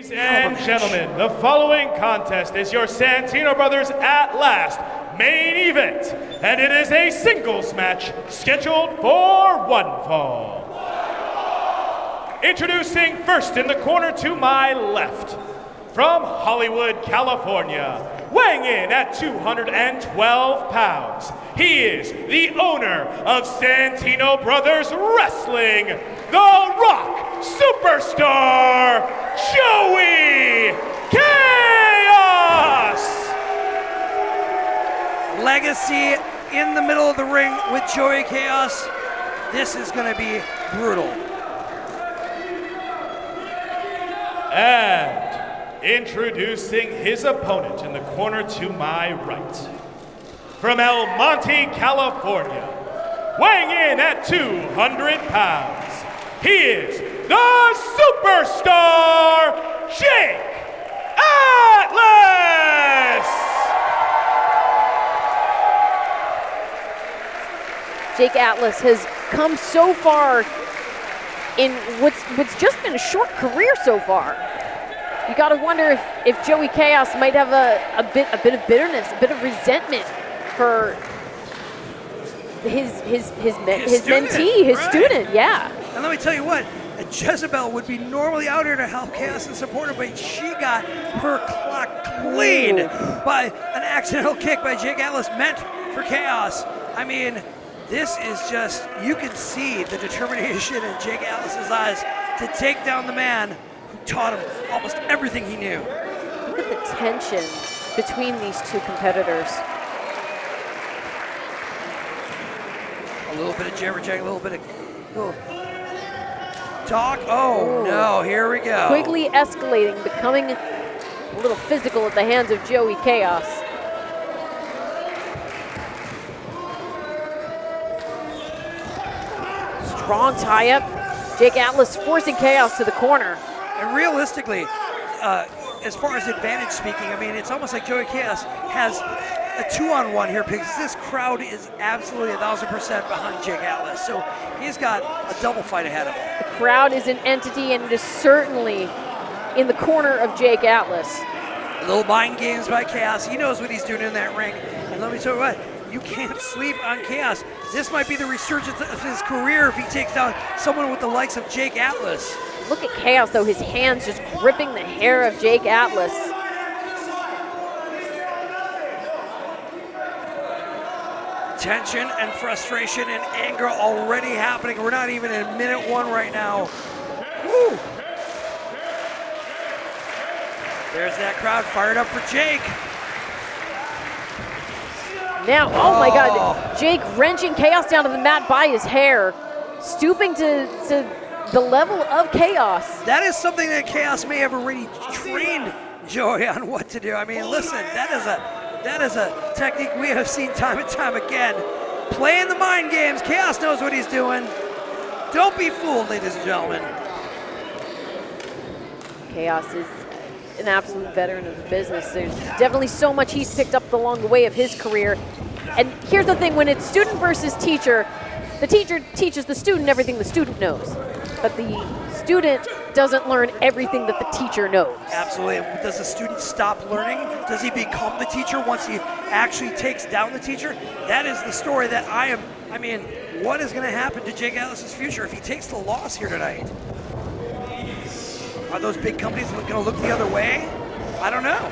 Ladies and gentlemen, the following contest is your Santino Brothers At Last main event, and it is a singles match scheduled for one fall. Introducing first in the corner to my left, from Hollywood, California, weighing in at 212 pounds, he is the owner of Santino Brothers Wrestling, the Rock Superstar, Joey Kaos! Legacy in the middle of the ring with Joey Kaos. This is going to be brutal. And introducing his opponent in the corner to my right, from El Monte, California, weighing in at 200 pounds, he is the Superstar, Jake Atlas! Jake Atlas has come so far in what's just been a short career so far. You got to wonder if Joey Kaos might have a bit of bitterness, a bit of resentment for his mentee, his student, yeah. And let me tell you what, Jezebel would be normally out here to help Kaos and support her, but she got her clock cleaned by an accidental kick by Jake Atlas meant for Kaos. I mean, this is just, you can see the determination in Jake Atlas's eyes to take down the man who taught him almost everything he knew. Look at the tension between these two competitors. A little bit of jabber-jack, a little bit of talk. Oh, no, here we go. Quickly escalating, becoming a little physical at the hands of Joey Kaos. Strong tie-up. Jake Atlas forcing Kaos to the corner. And realistically, as far as advantage speaking, I mean, it's almost like Joey Kaos has a 2-on-1 here because this crowd is absolutely 1,000% behind Jake Atlas. So he's got a double fight ahead of him. The crowd is an entity and it is certainly in the corner of Jake Atlas. A little mind games by Kaos. He knows what he's doing in that ring. And let me tell you what, you can't sleep on Kaos. This might be the resurgence of his career if he takes down someone with the likes of Jake Atlas. Look at Kaos though, his hands just gripping the hair of Jake Atlas. Tension and frustration and anger already happening. We're not even in minute one right now. Woo! There's that crowd fired up for Jake. Now, oh my God, Jake wrenching Kaos down to the mat by his hair, stooping to the level of Kaos. That is something that Kaos may have already trained Joey on what to do. I mean, listen, that is a technique we have seen time and time again. Playing the mind games, Kaos knows what he's doing. Don't be fooled, ladies and gentlemen. Kaos is an absolute veteran of the business. There's definitely so much he's picked up along the way of his career. And here's the thing, when it's student versus teacher, the teacher teaches the student everything the student knows, but the student doesn't learn everything that the teacher knows. Absolutely. Does the student stop learning? Does he become the teacher once he actually takes down the teacher? That is the story that I mean, what is going to happen to Jake Atlas's future if he takes the loss here tonight? Are those big companies going to look the other way? I don't know.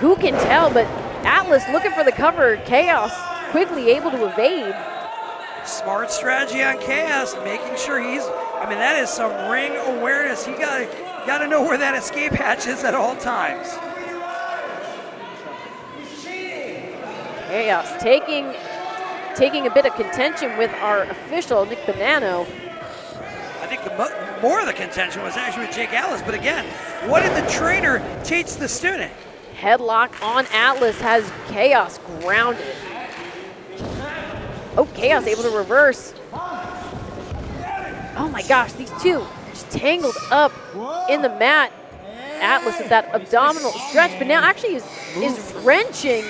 Who can tell, but Atlas looking for the cover, Kaos quickly able to evade. Smart strategy on Kaos, making sure I mean, that is some ring awareness. You gotta know where that escape hatch is at all times. Kaos taking a bit of contention with our official, Nick Bonanno. I think more of the contention was actually with Jake Atlas, but again, what did the trainer teach the student? Headlock on Atlas has Kaos grounded. Oh, Kaos able to reverse. Oh my gosh, these two just tangled up in the mat. Atlas with that abdominal stretch, but now actually is wrenching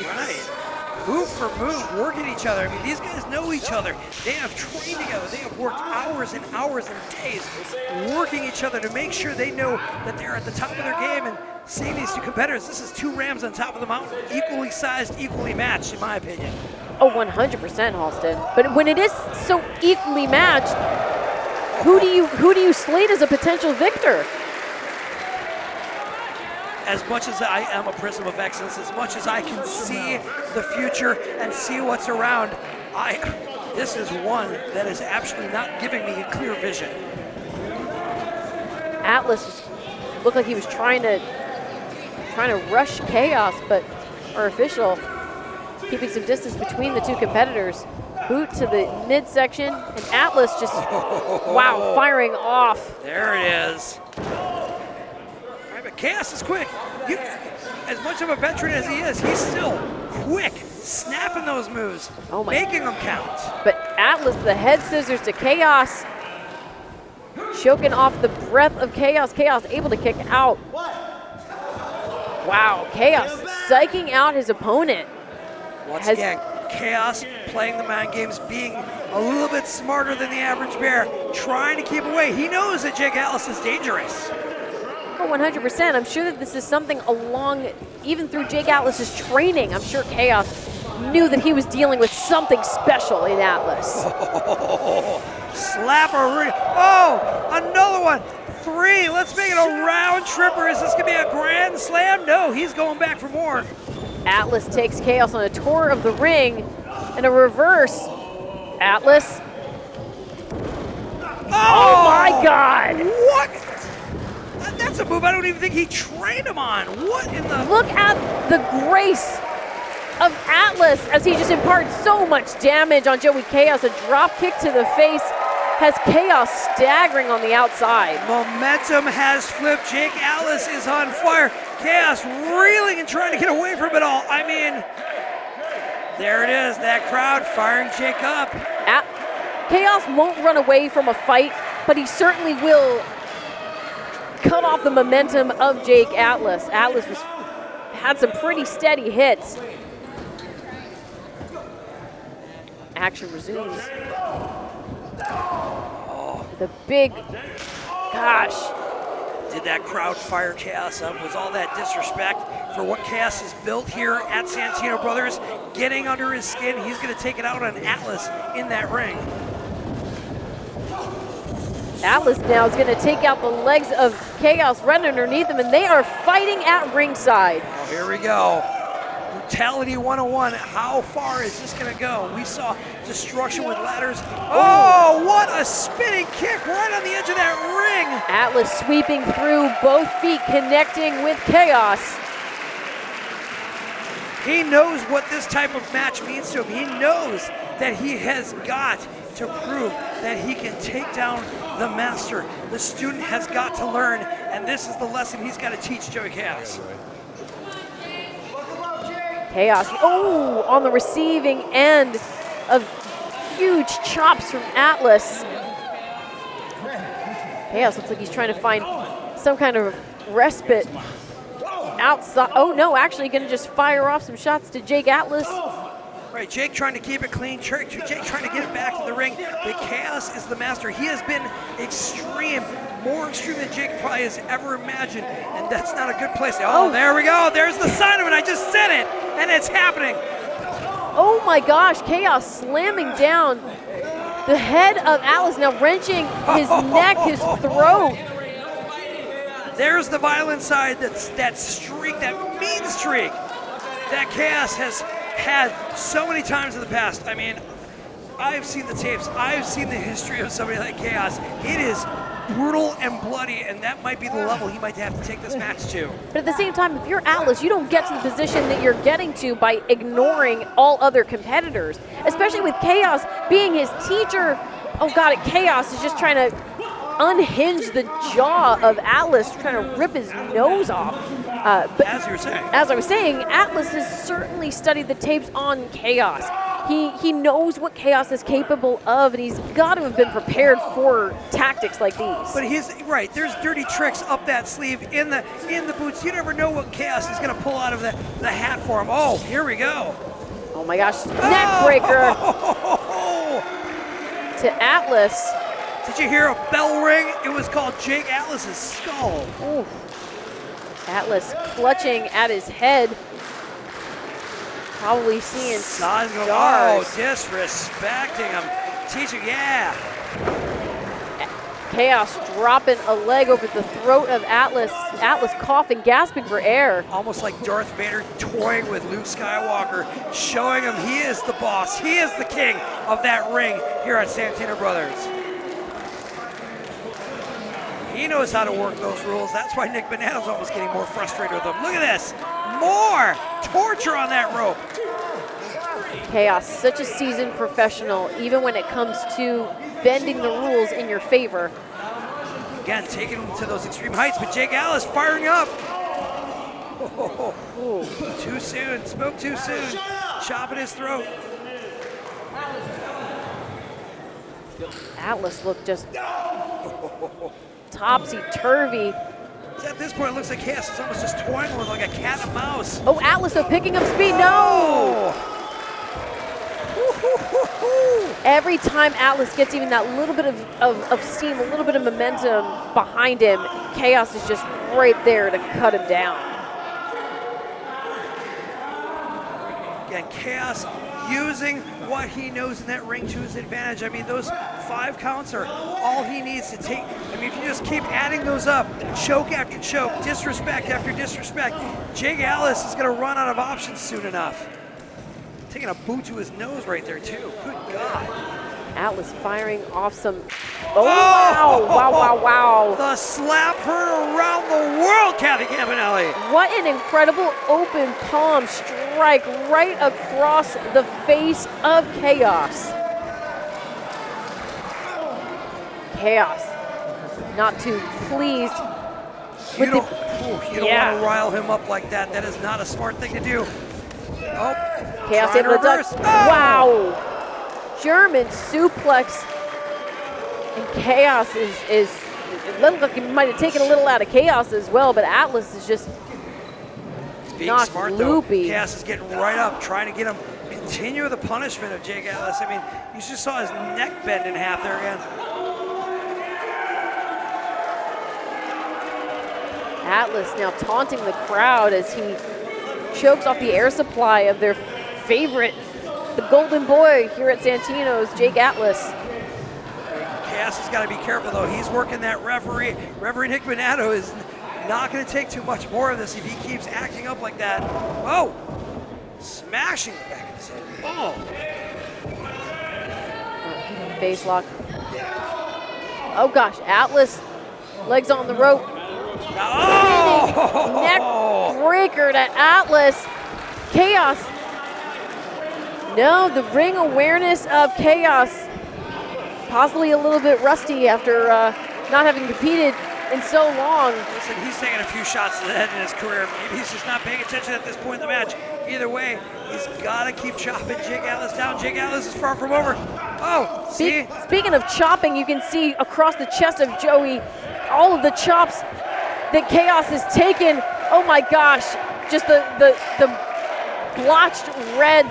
move for move, working each other. I mean, these guys know each other. They have trained together. They have worked hours and hours and days working each other to make sure they know that they're at the top of their game. And seeing these two competitors, this is two Rams on top of the mountain, equally sized, equally matched, in my opinion. Oh, 100%, Halston. But when it is so equally matched, who do you slate as a potential victor? As much as I am a prism of excellence, as much as I can see the future and see what's around, this is one that is absolutely not giving me a clear vision. Atlas looked like he was trying to rush Chaos, but our official keeping some distance between the two competitors. Boot to the midsection, and Atlas just, wow, firing off. There it is. Chaos is quick. As much of a veteran as he is, he's still quick, snapping those moves, making them count. But Atlas, the head scissors to Chaos, choking off the breath of Chaos. Chaos able to kick out. Wow, Chaos psyching out his opponent. Once again, Chaos playing the mind games, being a little bit smarter than the average bear, trying to keep away. He knows that Jake Atlas is dangerous. Oh, 100%. I'm sure that this is something along, even through Jake Atlas's training. I'm sure Chaos knew that he was dealing with something special in Atlas. Slapper. Oh, another one. 3. Let's make it a round tripper. Is this going to be a grand slam? No, he's going back for more. Atlas takes Chaos on a tour of the ring and a reverse. Atlas. Oh my God. What? That's a move I don't even think he trained him on. What in the? Look at the grace of Atlas as he just imparts so much damage on Joey Chaos. A drop kick to the face has Chaos staggering on the outside. Momentum has flipped. Jake Atlas is on fire. Chaos reeling and trying to get away from it all. I mean, there it is. That crowd firing Jake up. Chaos won't run away from a fight, but he certainly will cut off the momentum of Jake Atlas. Atlas had some pretty steady hits. Action resumes. The big, gosh. Did that crowd fire Chaos up? Was all that disrespect for what Chaos has built here at Santino Brothers getting under his skin? He's going to take it out on Atlas in that ring. Atlas now is going to take out the legs of Chaos right underneath him, and they are fighting at ringside. Oh, here we go. Brutality 101. How far is this going to go? We saw destruction with ladders. Oh, what a spinning kick right on the edge of that ring. Atlas sweeping through, both feet connecting with Chaos. He knows what this type of match means to him. He knows that he has got to prove that he can take down the master. The student has got to learn, and this is the lesson he's got to teach Joey Chaos. Chaos, on the receiving end of huge chops from Atlas. Chaos looks like he's trying to find some kind of respite outside. Oh no, actually gonna just fire off some shots to Jake Atlas. Right, Jake trying to keep it clean, Jake trying to get it back to the ring, but Chaos is the master. He has been extreme, more extreme than Jake probably has ever imagined, and that's not a good place. Oh, there we go, there's the sign of it, I just said it, and it's happening. Oh my gosh, Chaos slamming down the head of Atlas, now wrenching his neck, his throat. There's the violent side, that streak, that mean streak that Chaos has had so many times in the past. I mean, I've seen the tapes, I've seen the history of somebody like Chaos. It is brutal and bloody, and that might be the level he might have to take this match to. But at the same time, if you're Atlas, you don't get to the position that you're getting to by ignoring all other competitors, especially with Chaos being his teacher. Oh God, Chaos is just trying to unhinge the jaw of Atlas, trying to rip his nose off. But as you were saying, as I was saying, Atlas has certainly studied the tapes on Chaos. He knows what Chaos is capable of, and he's got to have been prepared for tactics like these. But he's right. There's dirty tricks up that sleeve in the boots. You never know what Chaos is going to pull out of the hat for him. Oh, here we go. Oh my gosh, neck breaker to Atlas. Did you hear a bell ring? It was called Jake Atlas's skull. Ooh. Atlas clutching at his head. Probably seeing stars. Oh, disrespecting him. Teaching, yeah. Kaos dropping a leg over the throat of Atlas. Atlas coughing, gasping for air. Almost like Darth Vader toying with Luke Skywalker, showing him he is the boss. He is the king of that ring here at Santino Brothers. He knows how to work those rules. That's why Nick Bonanno's almost getting more frustrated with him. Look at this. More torture on that rope. Kaos, such a seasoned professional, even when it comes to bending the rules in your favor. Again, taking him to those extreme heights, but Jake Atlas firing up. Oh, too soon, spoke too soon. Chopping his throat. Atlas looked just topsy-turvy. At this point, it looks like Kaos is almost just toying with like a cat and mouse. Oh, Atlas though picking up speed, no! Every time Atlas gets even that little bit of steam, a little bit of momentum behind him, Kaos is just right there to cut him down. Again, Kaos using what he knows in that ring to his advantage. I mean, those 5 counts are all he needs to take. I mean, if you just keep adding those up, choke after choke, disrespect after disrespect, Jake Atlas is going to run out of options soon enough. Taking a boot to his nose right there, too. Good God. Atlas firing off some. Oh, wow. Wow, wow, wow. The slap heard around the world, Kathy Campanelli. What an incredible open palm strike right across the face of Kaos. Kaos, not too pleased. You don't want to rile him up like that. That is not a smart thing to do. Oh, Kaos able to duck. Oh. Wow. German suplex. And Kaos is it looked like he might have taken a little out of Kaos as well, but Atlas is just being knocked smart, loopy. though. Kaos is getting right up, trying to get him, continue the punishment of Jake Atlas. I mean, you just saw his neck bend in half there again. Atlas now taunting the crowd as he chokes off the air supply of their favorite, the golden boy here at Santino's, Jake Atlas. Kaos has got to be careful, though. He's working that referee. Referee Nick Bonanno is not going to take too much more of this if he keeps acting up like that. Oh, smashing the back of his head. Oh. Face lock. Oh gosh, Atlas, legs on the rope. Oh! Neck breaker to Atlas. Kaos. No, the ring awareness of Kaos. Possibly a little bit rusty after not having competed in so long. Listen, he's taking a few shots to the head in his career. Maybe he's just not paying attention at this point in the match. Either way, he's got to keep chopping Jake Atlas down. Jake Atlas is far from over. Oh, see? Speaking of chopping, you can see across the chest of Joey all of the chops that Kaos has taken. Oh my gosh, just the blotched red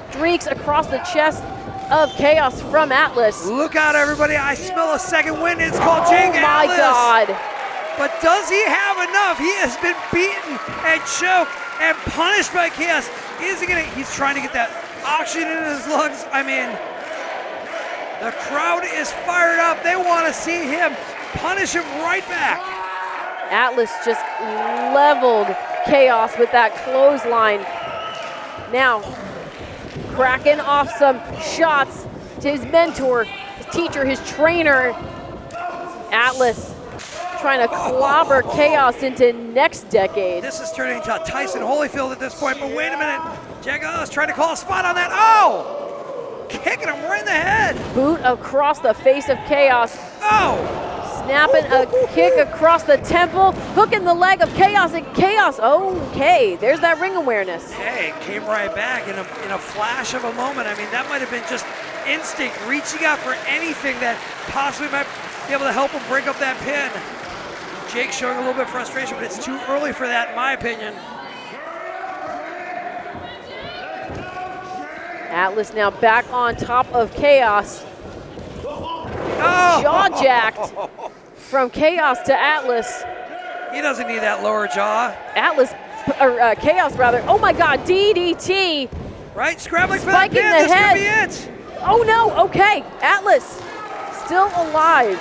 streaks across the chest of Kaos from Atlas. Look out, everybody. I smell a second wind. It's called Jake Atlas. Oh my God. But does he have enough? He has been beaten and choked and punished by Kaos. Is he he's trying to get that oxygen in his lungs. I mean, the crowd is fired up. They want to see him punish him right back. Atlas just leveled Kaos with that clothesline. Now, cracking off some shots to his mentor, his teacher, his trainer. Atlas trying to clobber Kaos into next decade. This is turning into Tyson Holyfield at this point, but wait a minute. Jake Atlas trying to call a spot on that. Oh! Kicking him right in the head. Boot across the face of Kaos. Oh! Snapping a kick across the temple, hooking the leg of Kaos, and Kaos, okay, there's that ring awareness. Hey, came right back in a flash of a moment. I mean, that might have been just instinct, reaching out for anything that possibly might be able to help him break up that pin. Jake showing a little bit of frustration, but it's too early for that, in my opinion. Atlas now back on top of Chaos. Oh! Jaw jacked from Chaos to Atlas. He doesn't need that lower jaw. Chaos rather. Oh my God, DDT. Right, scrambling for Spiking that pin. the This head. could be it. Oh no, okay. Atlas still alive.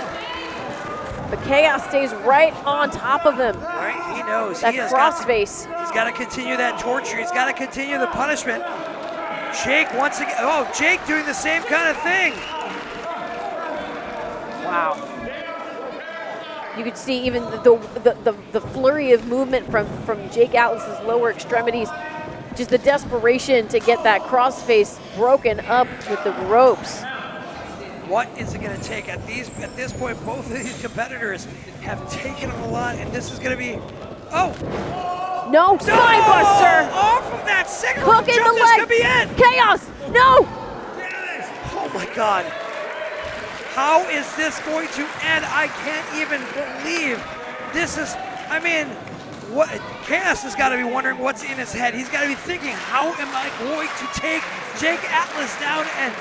But Chaos stays right on top of him. Right, he knows. That He has crossface. He's got to continue that torture. He's got to continue the punishment. Jake once again. Oh, Jake doing the same kind of thing. Wow. You could see even the flurry of movement from Jake Atlas's lower extremities. Just the desperation to get that crossface broken up with the ropes. What is it going to take? At this point, both of these competitors have taken a lot, and this is going to be. Oh! No, spine buster! Off of that second Hook in jump, the this leg! could be it! Chaos! No! Oh my God. How is this going to end? I can't even believe this is, I mean, what Chaos has got to be wondering what's in his head. He's got to be thinking, how am I going to take Jake Atlas down and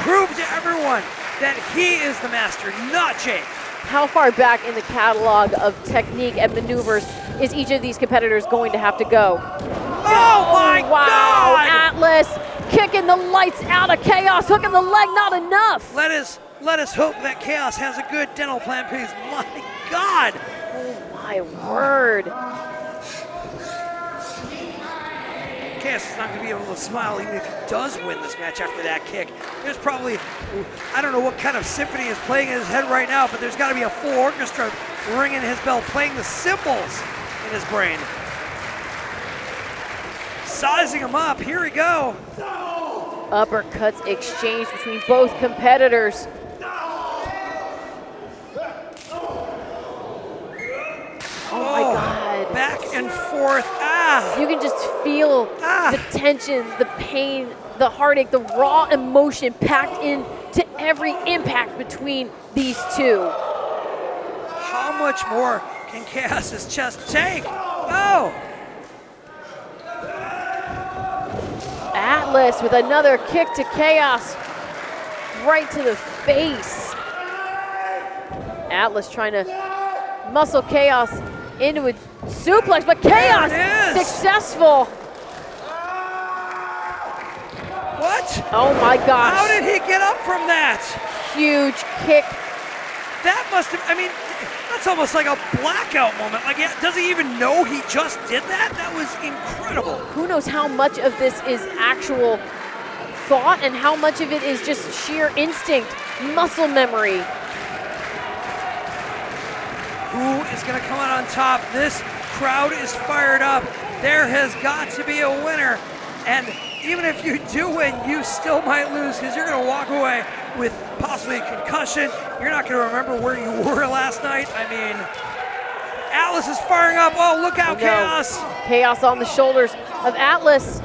prove to everyone that he is the master, not Jake? How far back in the catalog of technique and maneuvers is each of these competitors going to have to go? Oh my wow, God! Atlas kicking the lights out of Chaos, hooking the leg, not enough. Let us hope that Chaos has a good dental plan, please. My God! Oh my word. Chaos is not going to be able to smile even if he does win this match after that kick. There's probably, I don't know what kind of symphony is playing in his head right now, but there's got to be a full orchestra ringing his bell, playing the cymbals in his brain. Sizing him up, here we go. Uppercuts exchanged between both competitors. Oh my God. Back and forth, ah. You can just feel the tension, the pain, the heartache, the raw emotion packed into every impact between these two. How much more can Chaos's chest take? Oh! Atlas with another kick to Chaos, right to the face. Atlas trying to muscle Chaos into a suplex, but Chaos successful. What? Oh my gosh. How did he get up from that? Huge kick. That must have, I mean, that's almost like a blackout moment. Like, does he even know he just did that? That was incredible. Who knows how much of this is actual thought and how much of it is just sheer instinct, muscle memory. Who is going to come out on top? This crowd is fired up. There has got to be a winner. And even if you do win, you still might lose because you're going to walk away with possibly a concussion. You're not going to remember where you were last night. I mean, Atlas is firing up. Oh, look out, Chaos. Chaos on the shoulders of Atlas.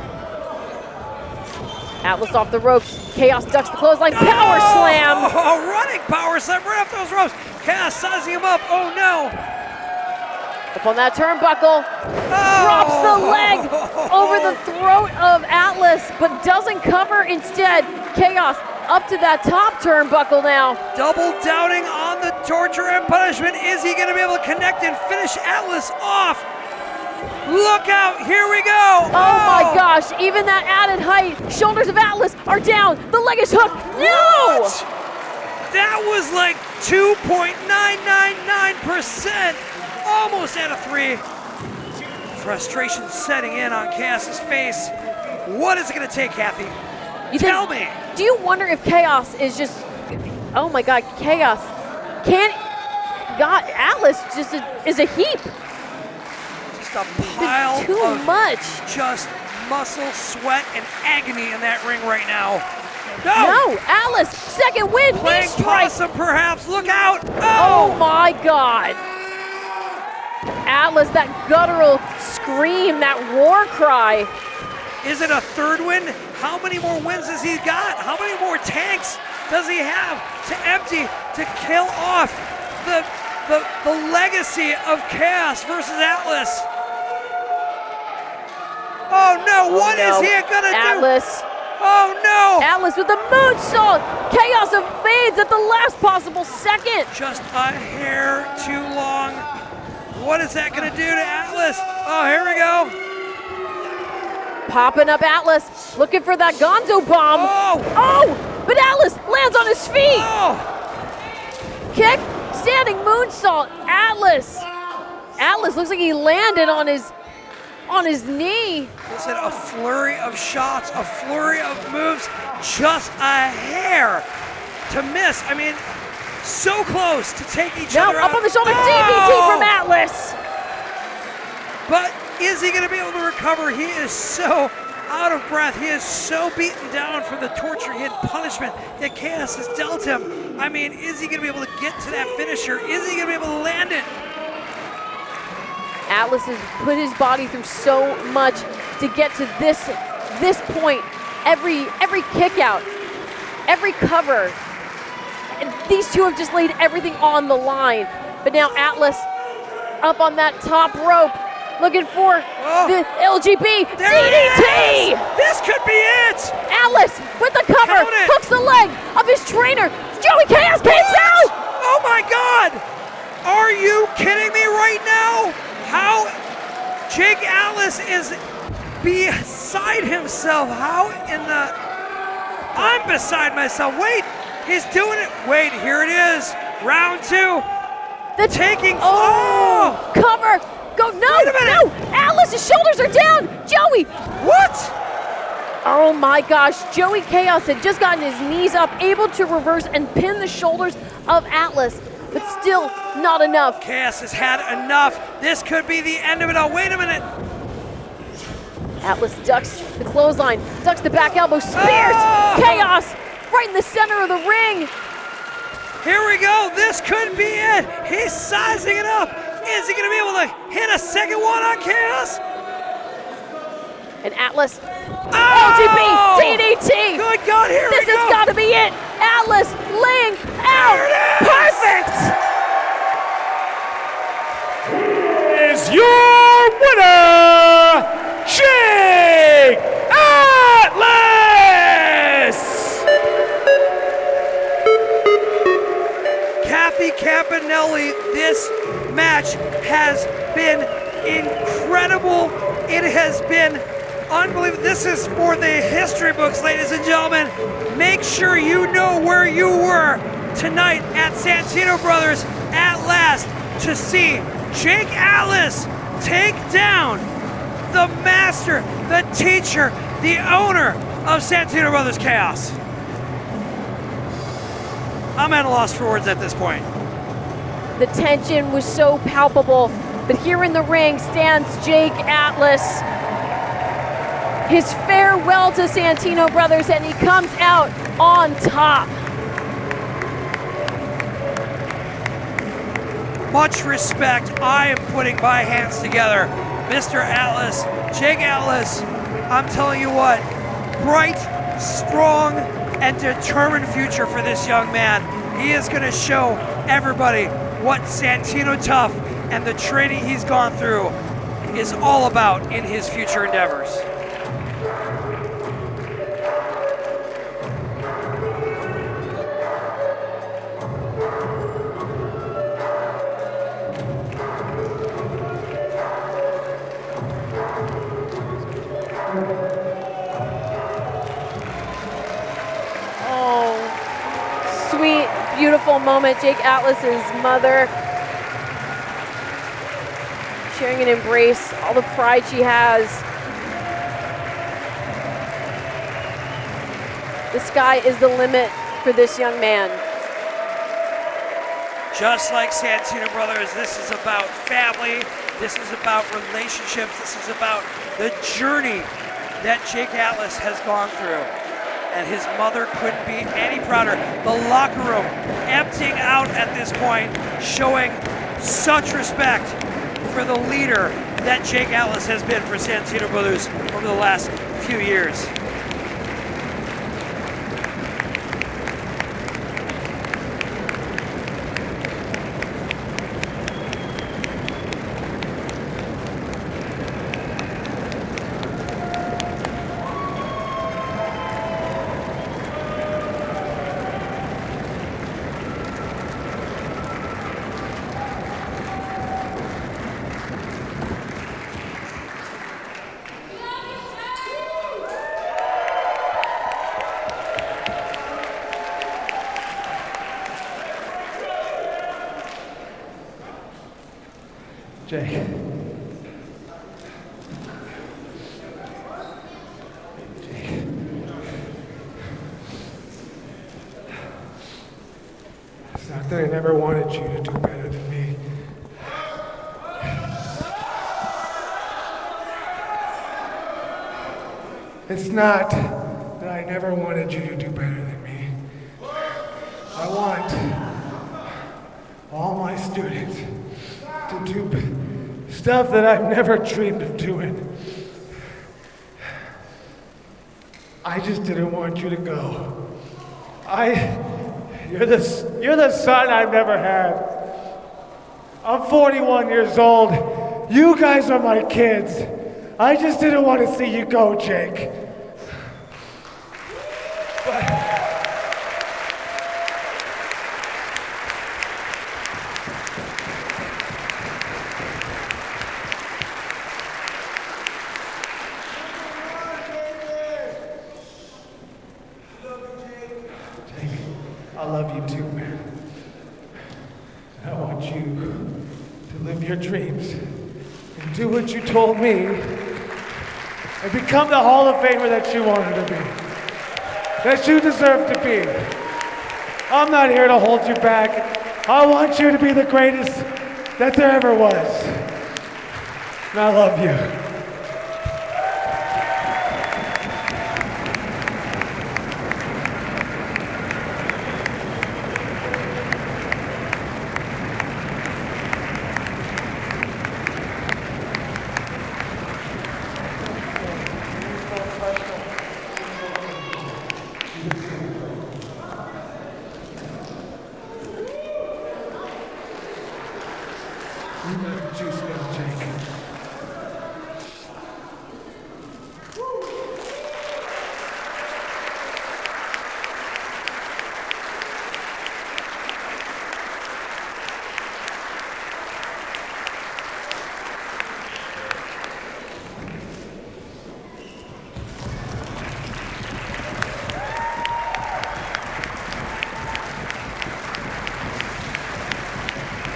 Atlas off the ropes. Chaos ducks the clothesline. Power slam. Oh, running power slam right off those ropes. Chaos sizing him up. Oh, no. Up on that turnbuckle. Drops the leg over the throat of Atlas, but doesn't cover instead. Chaos up to that top turnbuckle now. Double downing on the torture and punishment. Is he going to be able to connect and finish Atlas off? Look out, here we go. Oh my gosh, even that added height. Shoulders of Atlas are down. The leg is hooked. No! What? That was like 2.999%. Almost out of 3. Frustration setting in on Chaos's face. What is it going to take, Kathy? Tell me. Do you wonder if Chaos is just, oh my God, Chaos Atlas just is a heap. Just a pile too of much. Just muscle, sweat, and agony in that ring right now. No, Atlas, second win. Playing possum, perhaps. Look out. Oh my God. Atlas, that guttural scream, that war cry. Is it a third win? How many more wins has he got? How many more tanks does he have to empty to kill off the legacy of Chaos versus Atlas? Oh no, what is he gonna Atlas Oh no! Atlas with the moonsault. Chaos evades at the last possible second. Just a hair too long. What is that gonna do to Atlas? Oh, here we go. Popping up Atlas, looking for that Gonzo bomb. Oh! But Atlas lands on his feet. Oh! Kick, standing moonsault. Atlas looks like he landed on his knee. Listen, a flurry of shots, a flurry of moves, just a hair to miss. I mean, so close to take each Now other up out. on the shoulder, Oh! DDT from Atlas. But is he going to be able to recover? He is so out of breath. He is so beaten down from the torture and punishment that Chaos has dealt him. I mean, is he going to be able to get to that finisher? Is he going to be able to land it? Atlas has put his body through so much to get to this point. Every kick out, every cover. And these two have just laid everything on the line. But now Atlas up on that top rope, looking for the LGB There DDT. it is! This could be it! Atlas with the cover, Count it. hooks the leg of his trainer. Joey Chaos kicks out. Oh my God! Are you kidding me right now? How Jake Atlas is beside himself. How in the... I'm beside myself. Wait, he's doing it. Wait, here it is. Round two. Taking... Cover. Go, no, Wait a minute. no. Atlas's shoulders are down. Joey. What? Oh my gosh, Joey Chaos had just gotten his knees up, able to reverse and pin the shoulders of Atlas, but still not enough. Chaos has had enough. This could be the end of it all. Wait a minute. Atlas ducks the clothesline, ducks the back elbow, spears Chaos right in the center of the ring. Here we go. This could be it. He's sizing it up. Is he going to be able to hit a second one on Chaos? And Atlas, LGB DDT. Good God, here This we go. has got to be it. Atlas laying out. There it is. Perfect. Is your winner, Jake Atlas! Kathy Campanelli, this match has been incredible. It has been unbelievable. This is for the history books, ladies and gentlemen. Make sure you know where you were tonight at Santino Brothers at last to see Jake Atlas take down the master, the teacher, the owner of Santino Brothers Chaos. I'm at a loss for words at this point. The tension was so palpable, but here in the ring stands Jake Atlas. His farewell to Santino Brothers, and he comes out on top. Much respect. I am putting my hands together. Mr. Atlas, Jake Atlas, I'm telling you what, bright, strong, and determined future for this young man. He is going to show everybody what Santino Tough and the training he's gone through is all about in his future endeavors. Sweet, beautiful moment. Jake Atlas's mother sharing an embrace, all the pride she has. The sky is the limit for this young man. Just like Santino Brothers, this is about family, this is about relationships, this is about the journey that Jake Atlas has gone through. And his mother couldn't be any prouder. The locker room emptying out at this point, showing such respect for the leader that Jake Atlas has been for Santino Brothers over the last few years. Jake. It's not that I never wanted you to do better than me. It's not that I never wanted you to do better than me. I want all my students to do stuff that I've never dreamed of doing. I just didn't want you to go. You're the son I've never had. I'm 41 years old. You guys are my kids. I just didn't want to see you go, Jake. I love you too, man. I want you to live your dreams and do what you told me and become the Hall of Famer that you wanted to be, that you deserve to be. I'm not here to hold you back. I want you to be the greatest that there ever was. And I love you.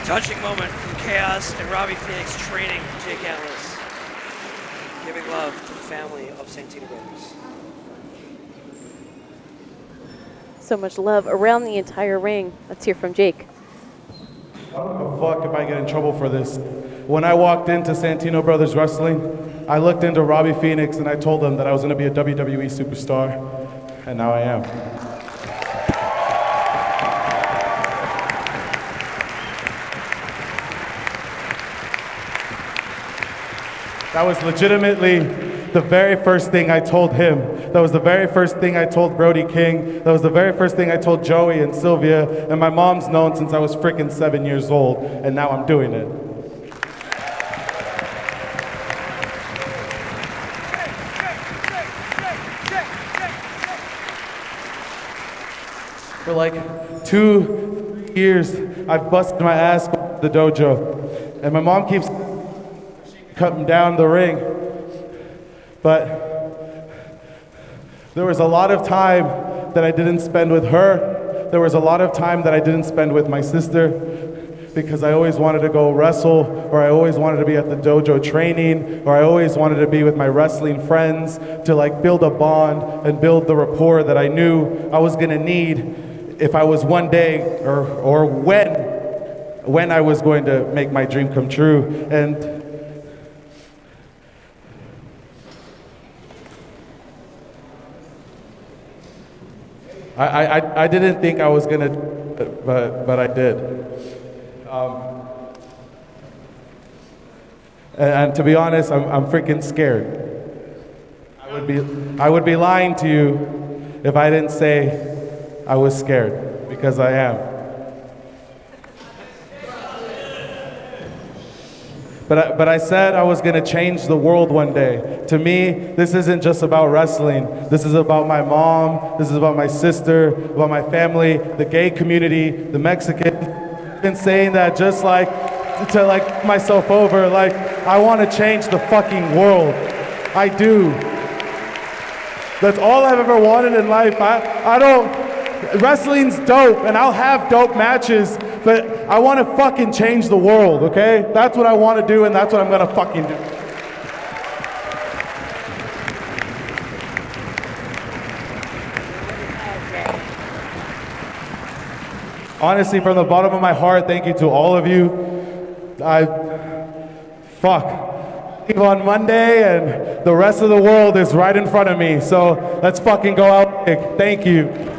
Touching moment from Kaos and Robbie Phoenix training Jake Atlas. Giving love to the family of Santino Bros. So much love around the entire ring. Let's hear from Jake. I don't give a fuck if I get in trouble for this. When I walked into Santino Brothers Wrestling, I looked into Robbie Phoenix and I told them that I was going to be a WWE superstar, and now I am. That was legitimately the very first thing I told him. That was the very first thing I told Brody King. That was the very first thing I told Joey and Sylvia. And my mom's known since I was freaking 7 years old. And now I'm doing it. For like 2 years, I've busted my ass at the dojo. And my mom keeps cutting down the ring. But there was a lot of time that I didn't spend with her. There was a lot of time that I didn't spend with my sister because I always wanted to go wrestle, or I always wanted to be at the dojo training, or I always wanted to be with my wrestling friends to like build a bond and build the rapport that I knew I was gonna need if I was one day or when I was going to make my dream come true. And I didn't think I was gonna, but I did. And to be honest, I'm freaking scared. I would be lying to you if I didn't say I was scared, because I am. But I said I was going to change the world one day. To me, this isn't just about wrestling. This is about my mom. This is about my sister, about my family, the gay community, the Mexican. I've been saying that just like to like myself over. Like, I want to change the fucking world. I do. That's all I've ever wanted in life. I don't. Wrestling's dope, and I'll have dope matches, but I want to fucking change the world, okay? That's what I want to do, and that's what I'm gonna fucking do. Honestly, from the bottom of my heart, thank you to all of you. Leave on Monday, and the rest of the world is right in front of me. So let's fucking go out big. Thank you.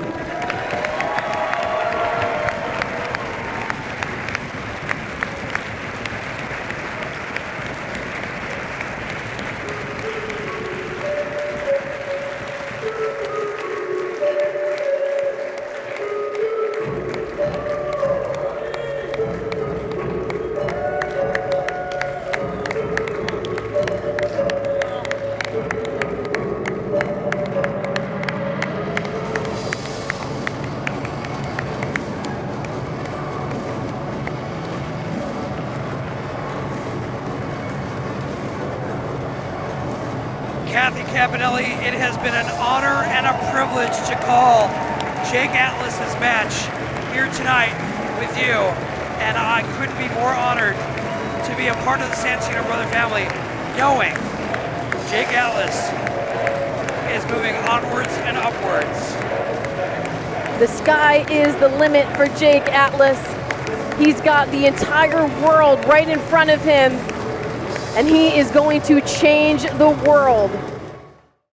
Campanelli, it has been an honor and a privilege to call Jake Atlas's match here tonight with you, and I couldn't be more honored to be a part of the Santino brother family, knowing Jake Atlas is moving onwards and upwards. The sky is the limit for Jake Atlas. He's got the entire world right in front of him, and he is going to change the world.